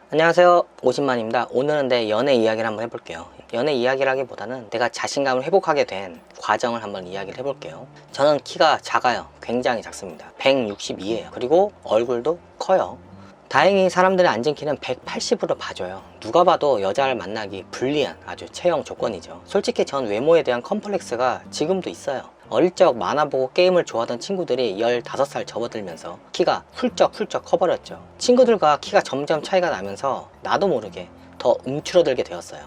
안녕하세요, 50만입니다. 오늘은 내 연애 이야기를 한번 해볼게요. 연애 이야기라기보다는 내가 자신감을 회복하게 된 과정을 한번 이야기를 해볼게요. 저는 키가 작아요. 굉장히 작습니다. 162예요. 그리고 얼굴도 커요. 다행히 사람들의 앉은 키는 180으로 봐줘요. 누가 봐도 여자를 만나기 불리한 아주 체형 조건이죠. 솔직히 전 외모에 대한 컴플렉스가 지금도 있어요. 어릴 적 만화 보고 게임을 좋아하던 친구들이 15살 접어들면서 키가 훌쩍 커버렸죠. 친구들과 키가 점점 차이가 나면서 나도 모르게 더 움츠러들게 되었어요.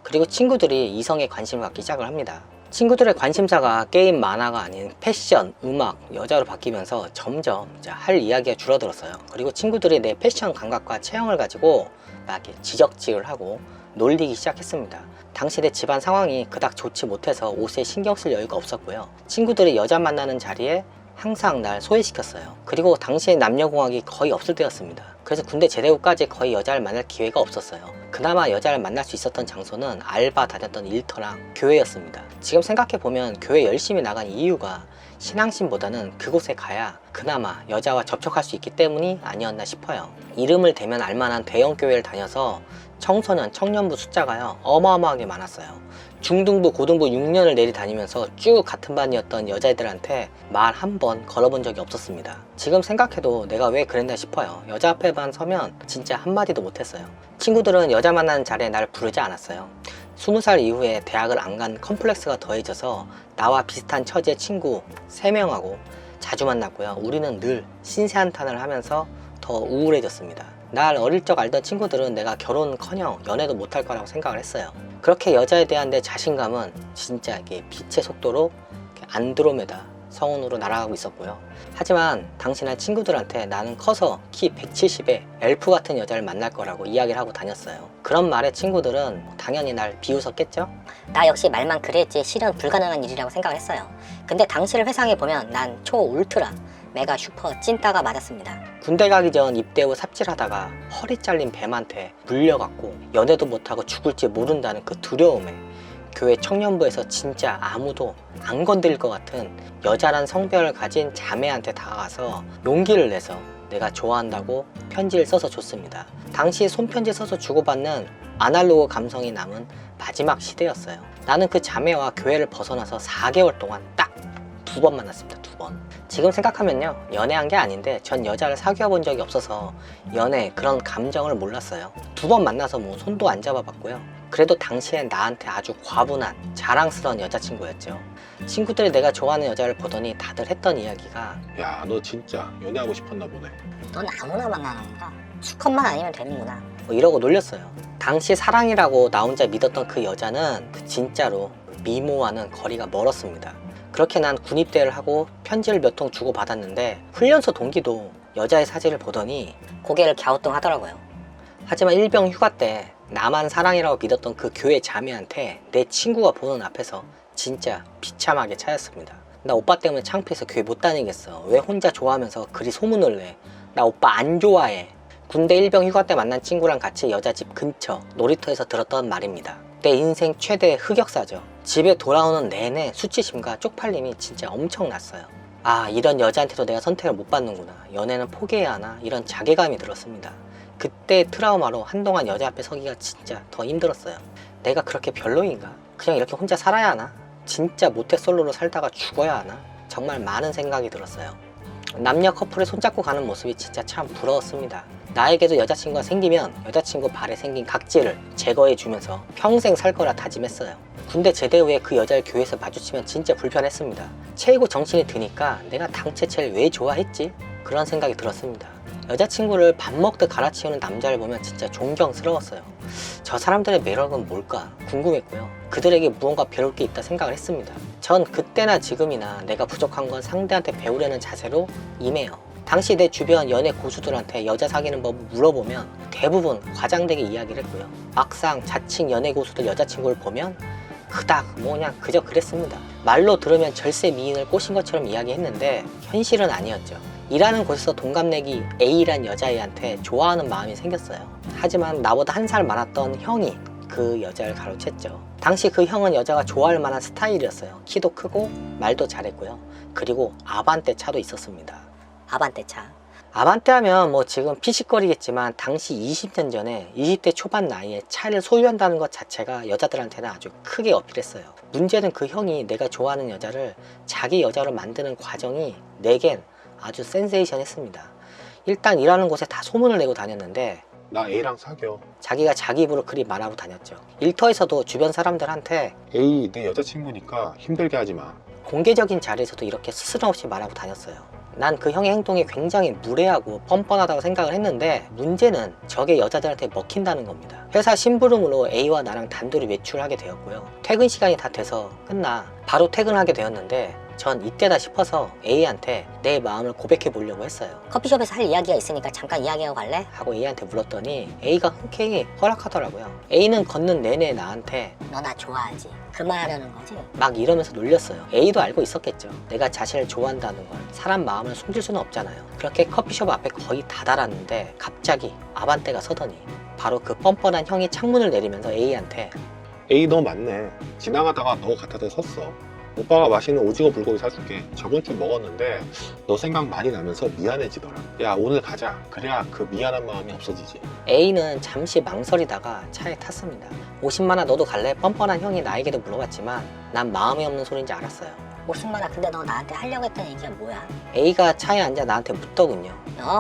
그리고 친구들이 이성에 관심을 갖기 시작을 합니다. 친구들의 관심사가 게임, 만화가 아닌 패션, 음악, 여자로 바뀌면서 점점 할 이야기가 줄어들었어요. 그리고 친구들이 내 패션 감각과 체형을 가지고 막 이렇게 지적질을 하고 놀리기 시작했습니다. 당시 내 집안 상황이 그닥 좋지 못해서 옷에 신경 쓸 여유가 없었고요. 친구들이 여자 만나는 자리에 항상 날 소외시켰어요. 그리고 당시에 남녀공학이 거의 없을 때였습니다. 그래서 군대 제대 후까지 거의 여자를 만날 기회가 없었어요. 그나마 여자를 만날 수 있었던 장소는 알바 다녔던 일터랑 교회였습니다. 지금 생각해보면 교회 열심히 나간 이유가 신앙심보다는 그곳에 가야 그나마 여자와 접촉할 수 있기 때문이 아니었나 싶어요. 이름을 대면 알만한 대형 교회를 다녀서 청소년, 청년부 숫자가요 어마어마하게 많았어요. 중등부, 고등부 6년을 내리다니면서 쭉 같은 반이었던 여자애들한테 말 한 번 걸어본 적이 없었습니다. 지금 생각해도 내가 왜 그랬나 싶어요. 여자 앞에만 서면 진짜 한마디도 못했어요. 친구들은 여자 만나는 자리에 날 부르지 않았어요. 20살 이후에 대학을 안 간 컴플렉스가 더해져서 나와 비슷한 처지의 친구 3명하고 자주 만났고요. 우리는 늘 신세한탄을 하면서 더 우울해졌습니다. 날 어릴 적 알던 친구들은 내가 결혼커녕 연애도 못할 거라고 생각을 했어요. 그렇게 여자에 대한 내 자신감은 진짜 이게 빛의 속도로 안드로메다 성운으로 날아가고 있었고요. 하지만 당시나 친구들한테 나는 커서 키 170에 엘프 같은 여자를 만날 거라고 이야기를 하고 다녔어요. 그런 말에 친구들은 당연히 날 비웃었겠죠? 나 역시 말만 그랬지 실현 불가능한 일이라고 생각을 했어요. 근데 당시를 회상해보면 난 초 울트라 메가 슈퍼 찐따가 맞았습니다. 군대 가기 전 입대 후 삽질하다가 허리 잘린 뱀한테 물려갖고 연애도 못하고 죽을지 모른다는 그 두려움에 교회 청년부에서 진짜 아무도 안 건드릴 것 같은 여자란 성별을 가진 자매한테 다가가서 용기를 내서 내가 좋아한다고 편지를 써서 줬습니다. 당시 손편지 써서 주고받는 아날로그 감성이 남은 마지막 시대였어요. 나는 그 자매와 교회를 벗어나서 4개월 동안 딱 2번 만났습니다. 2번. 지금 생각하면요 연애한 게 아닌데 전 여자를 사귀어 본 적이 없어서 연애 그런 감정을 몰랐어요. 2번 만나서 뭐 손도 안 잡아봤고요. 그래도 당시엔 나한테 아주 과분한 자랑스러운 여자친구였죠. 친구들이 내가 좋아하는 여자를 보더니 다들 했던 이야기가 야, 너 진짜 연애하고 싶었나 보네. 넌 아무나 만나는구나. 수컷만 아니면 되는구나. 뭐 이러고 놀렸어요. 당시 사랑이라고 나 혼자 믿었던 그 여자는 진짜로 미모와는 거리가 멀었습니다. 그렇게 난 군입대를 하고 편지를 몇 통 주고 받았는데 훈련소 동기도 여자의 사진을 보더니 고개를 갸우뚱하더라고요. 하지만 일병 휴가 때 나만 사랑이라고 믿었던 그 교회 자매한테 내 친구가 보는 앞에서 진짜 비참하게 차였습니다. 나 오빠 때문에 창피해서 교회 못 다니겠어. 왜 혼자 좋아하면서 그리 소문을 내. 나 오빠 안 좋아해. 군대 일병 휴가 때 만난 친구랑 같이 여자 집 근처 놀이터에서 들었던 말입니다. 내 인생 최대의 흑역사죠. 집에 돌아오는 내내 수치심과 쪽팔림이 진짜 엄청났어요. 아, 이런 여자한테도 내가 선택을 못 받는구나. 연애는 포기해야 하나? 이런 자괴감이 들었습니다. 그때 트라우마로 한동안 여자 앞에 서기가 진짜 더 힘들었어요. 내가 그렇게 별로인가? 그냥 이렇게 혼자 살아야 하나? 진짜 모태솔로로 살다가 죽어야 하나? 정말 많은 생각이 들었어요. 남녀 커플을 손잡고 가는 모습이 진짜 참 부러웠습니다. 나에게도 여자친구가 생기면 여자친구 발에 생긴 각질을 제거해 주면서 평생 살 거라 다짐했어요. 군대 제대 후에 그 여자를 교회에서 마주치면 진짜 불편했습니다. 최고 정신이 드니까 내가 당최 쟤를 왜 좋아했지? 그런 생각이 들었습니다. 여자친구를 밥 먹듯 갈아치우는 남자를 보면 진짜 존경스러웠어요. 저 사람들의 매력은 뭘까 궁금했고요. 그들에게 무언가 배울 게 있다 생각을 했습니다. 전 그때나 지금이나 내가 부족한 건 상대한테 배우려는 자세로 임해요. 당시 내 주변 연애 고수들한테 여자 사귀는 법을 물어보면 대부분 과장되게 이야기를 했고요. 막상 자칭 연애 고수들 여자친구를 보면 그닥 그냥 그저 그랬습니다. 말로 들으면 절세 미인을 꼬신 것처럼 이야기했는데 현실은 아니었죠. 일하는 곳에서 동갑내기 A란 여자애한테 좋아하는 마음이 생겼어요. 하지만 나보다 1살 많았던 형이 그 여자를 가로챘죠. 당시 그 형은 여자가 좋아할 만한 스타일이었어요. 키도 크고 말도 잘했고요. 그리고 아반떼 차도 있었습니다. 아반떼 차. 아반떼 하면 뭐 지금 피식거리겠지만 당시 20년 전에 20대 초반 나이에 차를 소유한다는 것 자체가 여자들한테는 아주 크게 어필했어요. 문제는 그 형이 내가 좋아하는 여자를 자기 여자로 만드는 과정이 내겐 아주 센세이션했습니다. 일단 일하는 곳에 다 소문을 내고 다녔는데 나 A랑 사겨. 자기가 자기 입으로 그리 말하고 다녔죠. 일터에서도 주변 사람들한테 A 내 여자친구니까 힘들게 하지 마. 공개적인 자리에서도 이렇게 스스럼 없이 말하고 다녔어요. 난 그 형의 행동이 굉장히 무례하고 뻔뻔하다고 생각을 했는데 문제는 저게 여자들한테 먹힌다는 겁니다. 회사 심부름으로 A와 나랑 단둘이 외출하게 되었고요. 퇴근 시간이 다 돼서 끝나 바로 퇴근하게 되었는데 전 이때다 싶어서 A한테 내 마음을 고백해 보려고 했어요. 커피숍에서 할 이야기가 있으니까 잠깐 이야기하고 갈래? 하고 A한테 물었더니 A가 흔쾌히 허락하더라고요. A는 걷는 내내 나한테 너 나 좋아하지? 그 말하려는 거지? 막 이러면서 놀렸어요. A도 알고 있었겠죠. 내가 자신을 좋아한다는 걸 사람 마음을 숨길 수는 없잖아요. 그렇게 커피숍 앞에 거의 다 달았는데 갑자기 아반떼가 서더니 바로 그 뻔뻔한 형이 창문을 내리면서 A한테 A 너 맞네. 지나가다가 너 같아서 섰어. 오빠가 맛있는 오징어 불고기 사줄게. 저번 주 먹었는데 너 생각 많이 나면서 미안해지더라. 야 오늘 가자. 그래야 그 미안한 마음이 없어지지. A는 잠시 망설이다가 차에 탔습니다. 50만원 너도 갈래? 뻔뻔한 형이 나에게도 물어봤지만 난 마음이 없는 소린지 알았어요. 50만 원 근데 너 나한테 하려고 했던 얘기가 뭐야? A가 차에 앉아 나한테 묻더군요.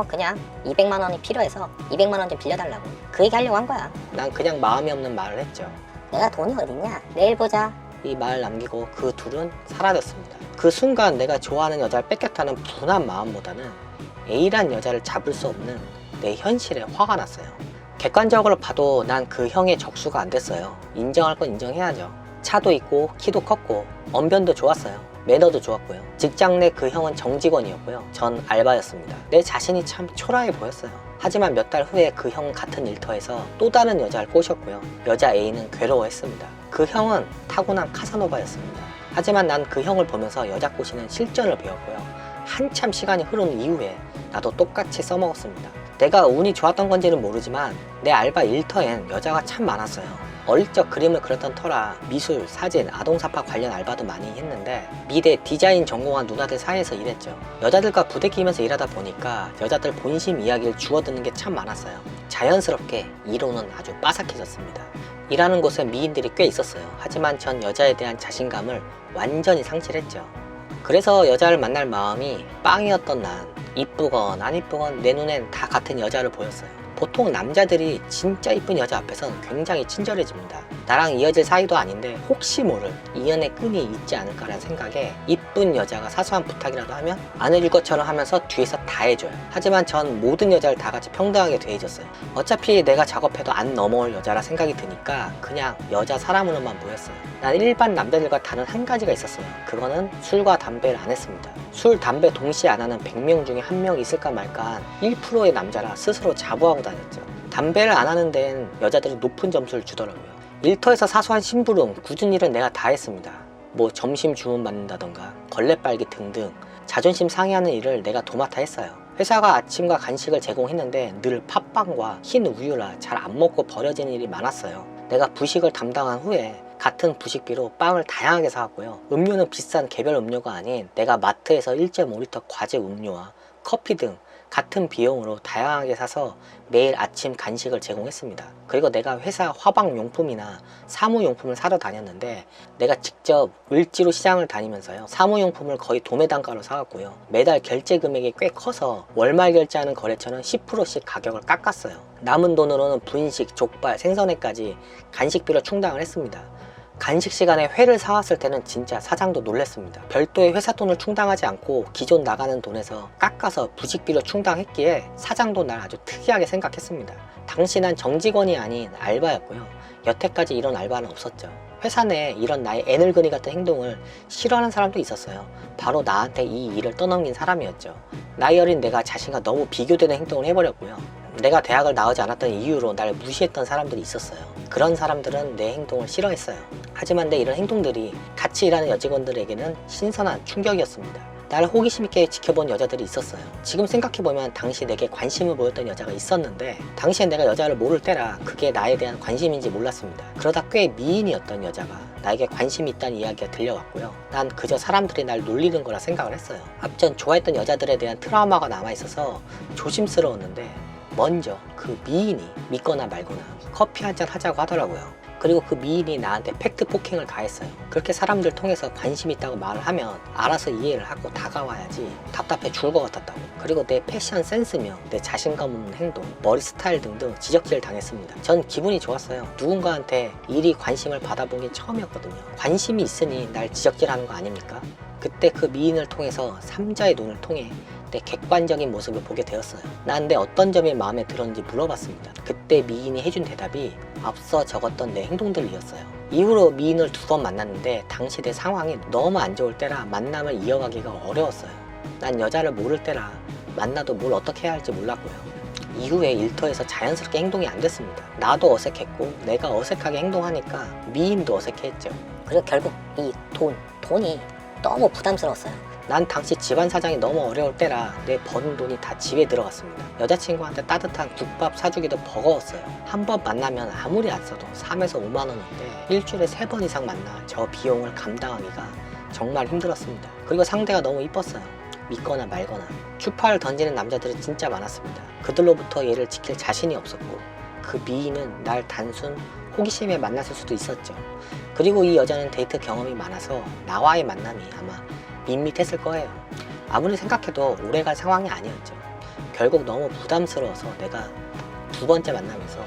그냥 200만 원이 필요해서 200만 원 좀 빌려달라고 그 얘기 하려고 한 거야. 난 그냥 마음이 없는 말을 했죠. 내가 돈이 어딨냐? 내일 보자. 이 말 남기고 그 둘은 사라졌습니다. 그 순간 내가 좋아하는 여자를 뺏겼다는 분한 마음보다는 A란 여자를 잡을 수 없는 내 현실에 화가 났어요. 객관적으로 봐도 난 그 형의 적수가 안 됐어요. 인정할 건 인정해야죠. 차도 있고 키도 컸고 언변도 좋았어요. 매너도 좋았고요. 직장 내 그 형은 정직원이었고요. 전 알바였습니다. 내 자신이 참 초라해 보였어요. 하지만 몇 달 후에 그 형 같은 일터에서 또 다른 여자를 꼬셨고요. 여자 A는 괴로워했습니다. 그 형은 타고난 카사노바였습니다. 하지만 난 그 형을 보면서 여자 꼬시는 실전을 배웠고요. 한참 시간이 흐른 이후에 나도 똑같이 써먹었습니다. 내가 운이 좋았던 건지는 모르지만 내 알바 일터엔 여자가 참 많았어요. 어릴 적 그림을 그렸던 터라 미술, 사진, 아동사파 관련 알바도 많이 했는데 미대 디자인 전공한 누나들 사이에서 일했죠. 여자들과 부대끼면서 일하다 보니까 여자들 본심 이야기를 주워듣는 게 참 많았어요. 자연스럽게 이론은 아주 빠삭해졌습니다. 일하는 곳에 미인들이 꽤 있었어요. 하지만 전 여자에 대한 자신감을 완전히 상실했죠. 그래서 여자를 만날 마음이 빵이었던 난 이쁘건 안 이쁘건 내 눈엔 다 같은 여자를 보였어요. 보통 남자들이 진짜 이쁜 여자 앞에선 굉장히 친절해집니다. 나랑 이어질 사이도 아닌데 혹시 모를 인연의 끈이 있지 않을까라는 생각에 이쁜 여자가 사소한 부탁이라도 하면 안 해줄 것처럼 하면서 뒤에서 다 해줘요. 하지만 전 모든 여자를 다 같이 평등하게 대해줬어요. 어차피 내가 작업해도 안 넘어올 여자라 생각이 드니까 그냥 여자 사람으로만 보였어요. 난 일반 남자들과 다른 한 가지가 있었어요. 그거는 술과 담배를 안 했습니다. 술, 담배 동시에 안 하는 100명 중에 한 명 있을까 말까한 1%의 남자라 스스로 자부하고 다녔죠. 담배를 안 하는 데엔 여자들이 높은 점수를 주더라고요. 일터에서 사소한 심부름, 굳은 일은 내가 다 했습니다. 뭐 점심 주문 받는다던가 걸레 빨기 등등 자존심 상해하는 일을 내가 도맡아 했어요. 회사가 아침과 간식을 제공했는데 늘 팥빵과 흰 우유라 잘 안 먹고 버려지는 일이 많았어요. 내가 부식을 담당한 후에 같은 부식비로 빵을 다양하게 사왔고요. 음료는 비싼 개별 음료가 아닌 내가 마트에서 1.5리터 과즙 음료와 커피 등 같은 비용으로 다양하게 사서 매일 아침 간식을 제공했습니다. 그리고 내가 회사 화방용품이나 사무용품을 사러 다녔는데 내가 직접 을지로 시장을 다니면서요. 사무용품을 거의 도매단가로 사왔고요. 매달 결제 금액이 꽤 커서 월말 결제하는 거래처는 10%씩 가격을 깎았어요. 남은 돈으로는 분식, 족발, 생선회까지 간식비로 충당을 했습니다. 간식 시간에 회를 사왔을 때는 진짜 사장도 놀랬습니다. 별도의 회사 돈을 충당하지 않고 기존 나가는 돈에서 깎아서 부식비로 충당했기에 사장도 날 아주 특이하게 생각했습니다. 당시 난 정직원이 아닌 알바였고요. 여태까지 이런 알바는 없었죠. 회사 내에 이런 나의 애늙은이 같은 행동을 싫어하는 사람도 있었어요. 바로 나한테 이 일을 떠넘긴 사람이었죠. 나이 어린 내가 자신과 너무 비교되는 행동을 해버렸고요. 내가 대학을 나오지 않았던 이유로 날 무시했던 사람들이 있었어요. 그런 사람들은 내 행동을 싫어했어요. 하지만 내 이런 행동들이 같이 일하는 여직원들에게는 신선한 충격이었습니다. 나를 호기심 있게 지켜본 여자들이 있었어요. 지금 생각해보면 당시 내게 관심을 보였던 여자가 있었는데 당시엔 내가 여자를 모를 때라 그게 나에 대한 관심인지 몰랐습니다. 그러다 꽤 미인이었던 여자가 나에게 관심이 있다는 이야기가 들려왔고요. 난 그저 사람들이 날 놀리는 거라 생각을 했어요. 앞전 좋아했던 여자들에 대한 트라우마가 남아있어서 조심스러웠는데 먼저 그 미인이 믿거나 말거나 커피 한잔 하자고 하더라고요. 그리고 그 미인이 나한테 팩트 폭행을 가했어요. 그렇게 사람들 통해서 관심 있다고 말을 하면 알아서 이해를 하고 다가와야지 답답해 죽을 것 같았다고. 그리고 내 패션 센스며 내 자신감 없는 행동, 머리 스타일 등등 지적질을 당했습니다. 전 기분이 좋았어요. 누군가한테 이리 관심을 받아본 게 처음이었거든요. 관심이 있으니 날 지적질하는 거 아닙니까? 그때 그 미인을 통해서 삼자의 눈을 통해 내 객관적인 모습을 보게 되었어요. 난 내 어떤 점이 마음에 들었는지 물어봤습니다. 그때 미인이 해준 대답이 앞서 적었던 내 행동들이었어요. 이후로 미인을 2번 만났는데 당시 내 상황이 너무 안 좋을 때라 만남을 이어가기가 어려웠어요. 난 여자를 모를 때라 만나도 뭘 어떻게 해야 할지 몰랐고요. 이후에 일터에서 자연스럽게 행동이 안 됐습니다. 나도 어색했고 내가 어색하게 행동하니까 미인도 어색해했죠. 그리고 결국 이 돈이 너무 부담스러웠어요. 난 당시 집안 사정이 너무 어려울 때라 내 버는 돈이 다 집에 들어갔습니다. 여자친구한테 따뜻한 국밥 사주기도 버거웠어요. 한 번 만나면 아무리 안 써도 3에서 5만 원인데 일주일에 3번 이상 만나 저 비용을 감당하기가 정말 힘들었습니다. 그리고 상대가 너무 이뻤어요. 믿거나 말거나. 추파를 던지는 남자들이 진짜 많았습니다. 그들로부터 얘를 지킬 자신이 없었고 그 미인은 날 단순 호기심에 만났을 수도 있었죠. 그리고 이 여자는 데이트 경험이 많아서 나와의 만남이 아마 밋밋했을 거예요. 아무리 생각해도 오래갈 상황이 아니었죠. 결국 너무 부담스러워서 내가 2번째 만나면서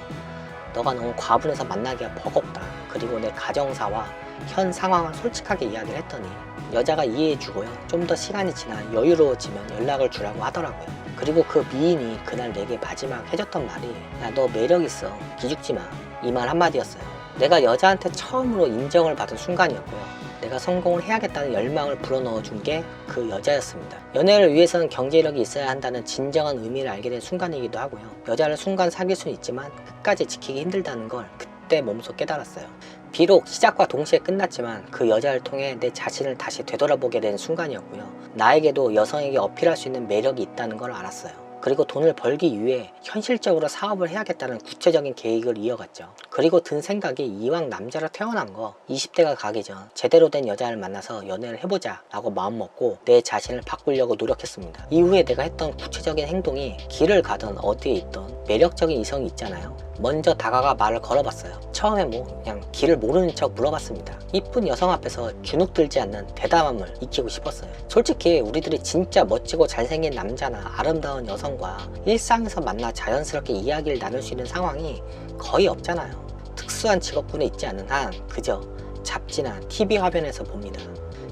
너가 너무 과분해서 만나기가 버겁다. 그리고 내 가정사와 현 상황을 솔직하게 이야기를 했더니 여자가 이해해주고요. 좀 더 시간이 지나 여유로워지면 연락을 주라고 하더라고요. 그리고 그 미인이 그날 내게 마지막 해줬던 말이 야, 너 매력 있어. 기죽지 마. 이 말 한마디였어요. 내가 여자한테 처음으로 인정을 받은 순간이었고요. 내가 성공을 해야겠다는 열망을 불어넣어 준 게 그 여자였습니다. 연애를 위해서는 경제력이 있어야 한다는 진정한 의미를 알게 된 순간이기도 하고요. 여자를 순간 사귈 수는 있지만 끝까지 지키기 힘들다는 걸 그때 몸소 깨달았어요. 비록 시작과 동시에 끝났지만 그 여자를 통해 내 자신을 다시 되돌아보게 된 순간이었고요. 나에게도 여성에게 어필할 수 있는 매력이 있다는 걸 알았어요. 그리고 돈을 벌기 위해 현실적으로 사업을 해야겠다는 구체적인 계획을 이어갔죠. 그리고 든 생각이 이왕 남자로 태어난 거 20대가 가기 전 제대로 된 여자를 만나서 연애를 해보자 라고 마음먹고 내 자신을 바꾸려고 노력했습니다. 이후에 내가 했던 구체적인 행동이 길을 가던 어디에 있던 매력적인 이성이 있잖아요. 먼저 다가가 말을 걸어봤어요. 처음에 그냥 길을 모르는 척 물어봤습니다. 이쁜 여성 앞에서 주눅들지 않는 대담함을 익히고 싶었어요. 솔직히 우리들이 진짜 멋지고 잘생긴 남자나 아름다운 여성과 일상에서 만나 자연스럽게 이야기를 나눌 수 있는 상황이 거의 없잖아요. 특수한 직업군에 있지 않은 한 그저 잡지나 TV 화면에서 봅니다.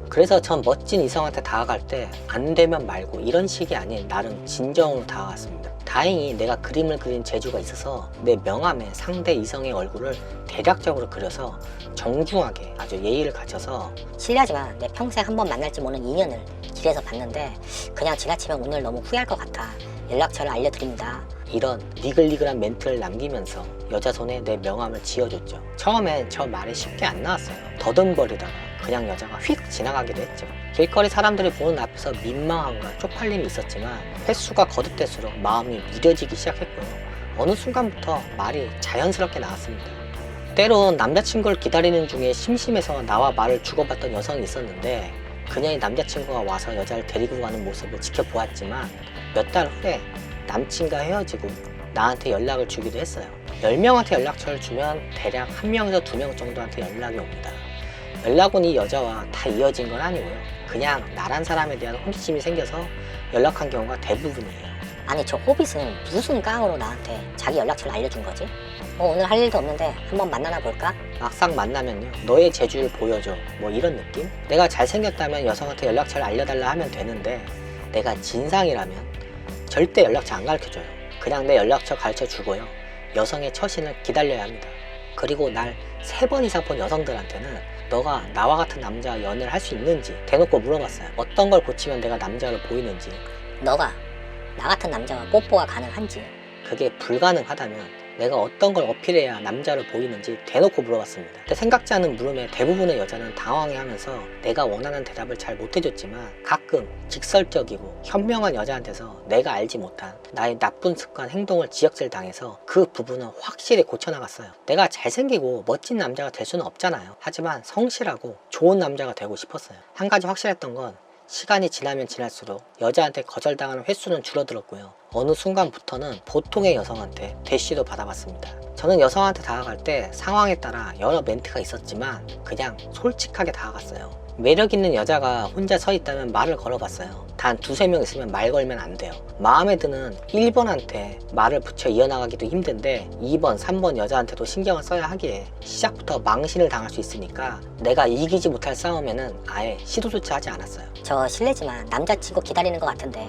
그래서 전 멋진 이성한테 다가갈 때 안 되면 말고 이런 식이 아닌 나름 진정으로 다가갔습니다. 다행히 내가 그림을 그린 재주가 있어서 내 명함에 상대 이성의 얼굴을 대략적으로 그려서 정중하게 아주 예의를 갖춰서 실례하지만 내 평생 한 번 만날지 모르는 인연을 길에서 봤는데 그냥 지나치면 오늘 너무 후회할 것 같아. 연락처를 알려드립니다. 이런 니글니글한 멘트를 남기면서 여자 손에 내 명함을 지어줬죠. 처음엔 저 말이 쉽게 안 나왔어요. 더듬거리다가 그냥 여자가 휙 지나가기도 했죠. 길거리 사람들이 보는 앞에서 민망함과 쪽팔림이 있었지만 횟수가 거듭될수록 마음이 무뎌지기 시작했고요. 어느 순간부터 말이 자연스럽게 나왔습니다. 때론 남자친구를 기다리는 중에 심심해서 나와 말을 주고받던 여성이 있었는데 그녀의 남자친구가 와서 여자를 데리고 가는 모습을 지켜보았지만 몇 달 후에 남친과 헤어지고 나한테 연락을 주기도 했어요. 10명한테 연락처를 주면 대략 1명에서 2명 정도한테 연락이 옵니다. 연락 온 이 여자와 다 이어진 건 아니고요. 그냥 나란 사람에 대한 호기심이 생겨서 연락한 경우가 대부분이에요. 아니 저 호빗은 무슨 깡으로 나한테 자기 연락처를 알려준 거지? 오늘 할 일도 없는데 한번 만나나 볼까? 막상 만나면요. 너의 재주를 보여줘. 뭐 이런 느낌? 내가 잘생겼다면 여성한테 연락처를 알려달라 하면 되는데 내가 진상이라면 절대 연락처 안 가르쳐줘요. 그냥 내 연락처 가르쳐주고요. 여성의 처신을 기다려야 합니다. 그리고 날 3번 이상 본 여성들한테는 너가 나와 같은 남자와 연애를 할 수 있는지 대놓고 물어봤어요. 어떤 걸 고치면 내가 남자로 보이는지. 너가 나 같은 남자와 뽀뽀가 가능한지. 그게 불가능하다면 내가 어떤 걸 어필해야 남자로 보이는지 대놓고 물어봤습니다. 근데 생각지 않은 물음에 대부분의 여자는 당황해하면서 내가 원하는 대답을 잘 못해줬지만 가끔 직설적이고 현명한 여자한테서 내가 알지 못한 나의 나쁜 습관, 행동을 지적질 당해서 그 부분은 확실히 고쳐나갔어요. 내가 잘생기고 멋진 남자가 될 수는 없잖아요. 하지만 성실하고 좋은 남자가 되고 싶었어요. 한 가지 확실했던 건 시간이 지나면 지날수록 여자한테 거절당하는 횟수는 줄어들었고요. 어느 순간부터는 보통의 여성한테 대시도 받아봤습니다. 저는 여성한테 다가갈 때 상황에 따라 여러 멘트가 있었지만 그냥 솔직하게 다가갔어요. 매력 있는 여자가 혼자 서 있다면 말을 걸어봤어요. 단 2~3명 있으면 말 걸면 안 돼요. 마음에 드는 1번한테 말을 붙여 이어나가기도 힘든데 2번, 3번 여자한테도 신경을 써야 하기에 시작부터 망신을 당할 수 있으니까 내가 이기지 못할 싸움에는 아예 시도조차 하지 않았어요. 저 실례지만 남자친구 기다리는 것 같은데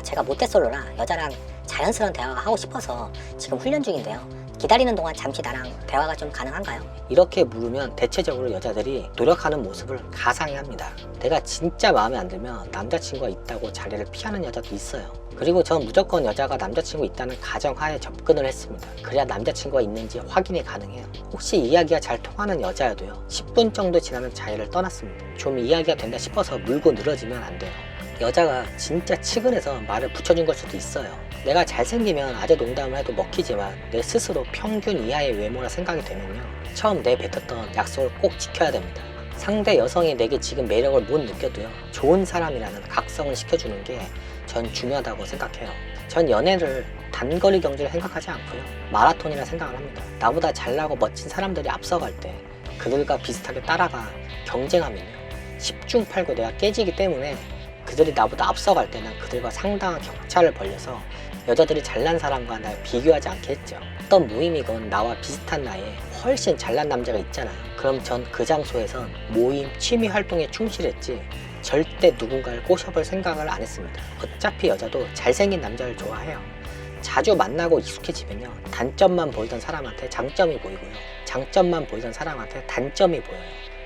제가 모태솔로라 여자랑 자연스러운 대화가 하고 싶어서 지금 훈련 중인데요. 기다리는 동안 잠시 나랑 대화가 좀 가능한가요? 이렇게 물으면 대체적으로 여자들이 노력하는 모습을 가상해합니다. 내가 진짜 마음에 안 들면 남자친구가 있다고 자리를 피하는 여자도 있어요. 그리고 전 무조건 여자가 남자친구 있다는 가정하에 접근을 했습니다. 그래야 남자친구가 있는지 확인이 가능해요. 혹시 이야기가 잘 통하는 여자여도요 10분 정도 지나면 자리를 떠났습니다. 좀 이야기가 된다 싶어서 물고 늘어지면 안 돼요. 여자가 진짜 치근해서 말을 붙여준 걸 수도 있어요. 내가 잘생기면 아재 농담을 해도 먹히지만 내 스스로 평균 이하의 외모라 생각이 되면요 처음 내뱉었던 약속을 꼭 지켜야 됩니다. 상대 여성이 내게 지금 매력을 못 느껴도요 좋은 사람이라는 각성을 시켜주는 게 전 중요하다고 생각해요. 전 연애를 단거리 경주를 생각하지 않고요 마라톤이라 생각을 합니다. 나보다 잘나고 멋진 사람들이 앞서갈 때 그들과 비슷하게 따라가 경쟁하면요 10중 8구 내가 깨지기 때문에 그들이 나보다 앞서갈 때는 그들과 상당한 격차를 벌려서 여자들이 잘난 사람과 날 비교하지 않게 했죠. 어떤 모임이건 나와 비슷한 나이에 훨씬 잘난 남자가 있잖아요. 그럼 전 그 장소에선 모임, 취미 활동에 충실했지 절대 누군가를 꼬셔볼 생각을 안 했습니다. 어차피 여자도 잘생긴 남자를 좋아해요. 자주 만나고 익숙해지면요 단점만 보이던 사람한테 장점이 보이고요 장점만 보이던 사람한테 단점이 보여요.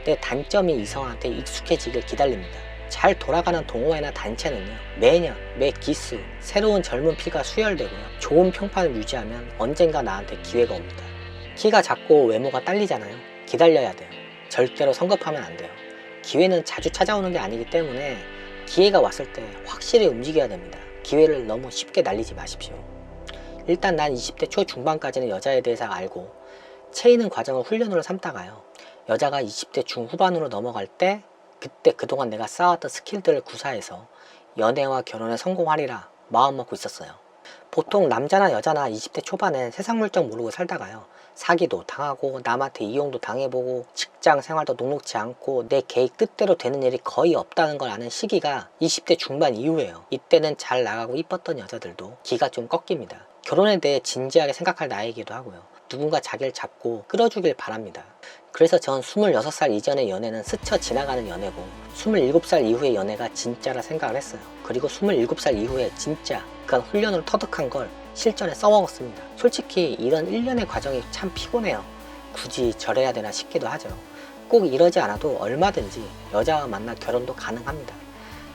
내 단점이 이성한테 익숙해지길 기다립니다. 잘 돌아가는 동호회나 단체는요 매년 매 기수 새로운 젊은 피가 수혈되고요 좋은 평판을 유지하면 언젠가 나한테 기회가 옵니다. 키가 작고 외모가 딸리잖아요. 기다려야 돼요. 절대로 성급하면 안 돼요. 기회는 자주 찾아오는 게 아니기 때문에 기회가 왔을 때 확실히 움직여야 됩니다. 기회를 너무 쉽게 날리지 마십시오. 일단 난 20대 초중반까지는 여자에 대해서 알고 채이는 과정을 훈련으로 삼다가요 여자가 20대 중후반으로 넘어갈 때 그때 그동안 내가 쌓았던 스킬들을 구사해서 연애와 결혼에 성공하리라 마음먹고 있었어요. 보통 남자나 여자나 20대 초반엔 세상 물정 모르고 살다가요 사기도 당하고 남한테 이용도 당해보고 직장 생활도 녹록지 않고 내 계획 뜻대로 되는 일이 거의 없다는 걸 아는 시기가 20대 중반 이후예요. 이때는 잘 나가고 이뻤던 여자들도 기가 좀 꺾입니다. 결혼에 대해 진지하게 생각할 나이이기도 하고요 누군가 자기를 잡고 끌어주길 바랍니다. 그래서 전 26살 이전의 연애는 스쳐 지나가는 연애고 27살 이후의 연애가 진짜라 생각을 했어요. 그리고 27살 이후에 진짜 그간 훈련으로 터득한 걸 실전에 써먹었습니다. 솔직히 이런 1년의 과정이 참 피곤해요. 굳이 저래야 되나 싶기도 하죠. 꼭 이러지 않아도 얼마든지 여자와 만나 결혼도 가능합니다.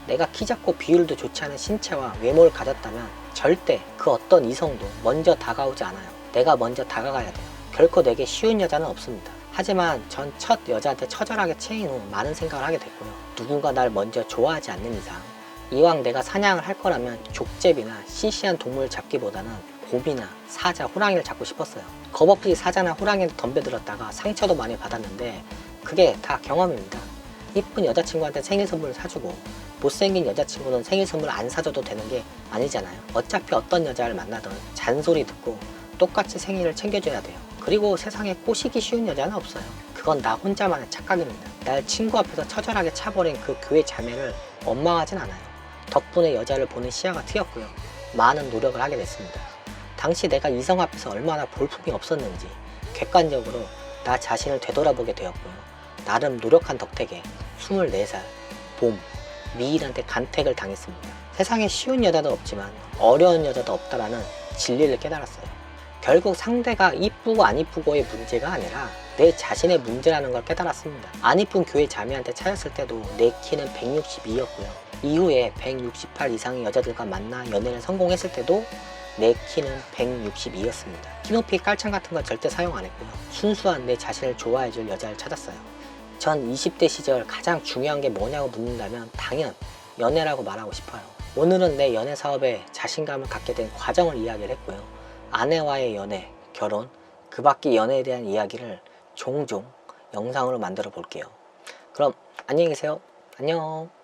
내가 키 작고 비율도 좋지 않은 신체와 외모를 가졌다면 절대 그 어떤 이성도 먼저 다가오지 않아요. 내가 먼저 다가가야 돼요. 결코 내게 쉬운 여자는 없습니다. 하지만 전 첫 여자한테 처절하게 채인 후 많은 생각을 하게 됐고요. 누군가 날 먼저 좋아하지 않는 이상 이왕 내가 사냥을 할 거라면 족제비나 시시한 동물을 잡기보다는 곰이나 사자, 호랑이를 잡고 싶었어요. 겁없이 사자나 호랑이를 덤벼들었다가 상처도 많이 받았는데 그게 다 경험입니다. 이쁜 여자친구한테 생일 선물을 사주고 못생긴 여자친구는 생일 선물 안 사줘도 되는 게 아니잖아요. 어차피 어떤 여자를 만나든 잔소리 듣고 똑같이 생일을 챙겨줘야 돼요. 그리고 세상에 꼬시기 쉬운 여자는 없어요. 그건 나 혼자만의 착각입니다. 날 친구 앞에서 처절하게 차버린 그 교회 자매를 원망하진 않아요. 덕분에 여자를 보는 시야가 트였고요. 많은 노력을 하게 됐습니다. 당시 내가 이성 앞에서 얼마나 볼품이 없었는지 객관적으로 나 자신을 되돌아보게 되었고요. 나름 노력한 덕택에 24살 봄 미일한테 간택을 당했습니다. 세상에 쉬운 여자도 없지만 어려운 여자도 없다라는 진리를 깨달았어요. 결국 상대가 이쁘고 안 이쁘고의 문제가 아니라 내 자신의 문제라는 걸 깨달았습니다. 안 이쁜 교회 자매한테 차였을 때도 내 키는 162였고요. 이후에 168 이상의 여자들과 만나 연애를 성공했을 때도 내 키는 162였습니다. 키높이 깔창 같은 건 절대 사용 안 했고요. 순수한 내 자신을 좋아해줄 여자를 찾았어요. 전 20대 시절 가장 중요한 게 뭐냐고 묻는다면 당연 연애라고 말하고 싶어요. 오늘은 내 연애 사업에 자신감을 갖게 된 과정을 이야기를 했고요. 아내와의 연애, 결혼, 그 밖의 연애에 대한 이야기를 종종 영상으로 만들어 볼게요. 그럼 안녕히 계세요. 안녕.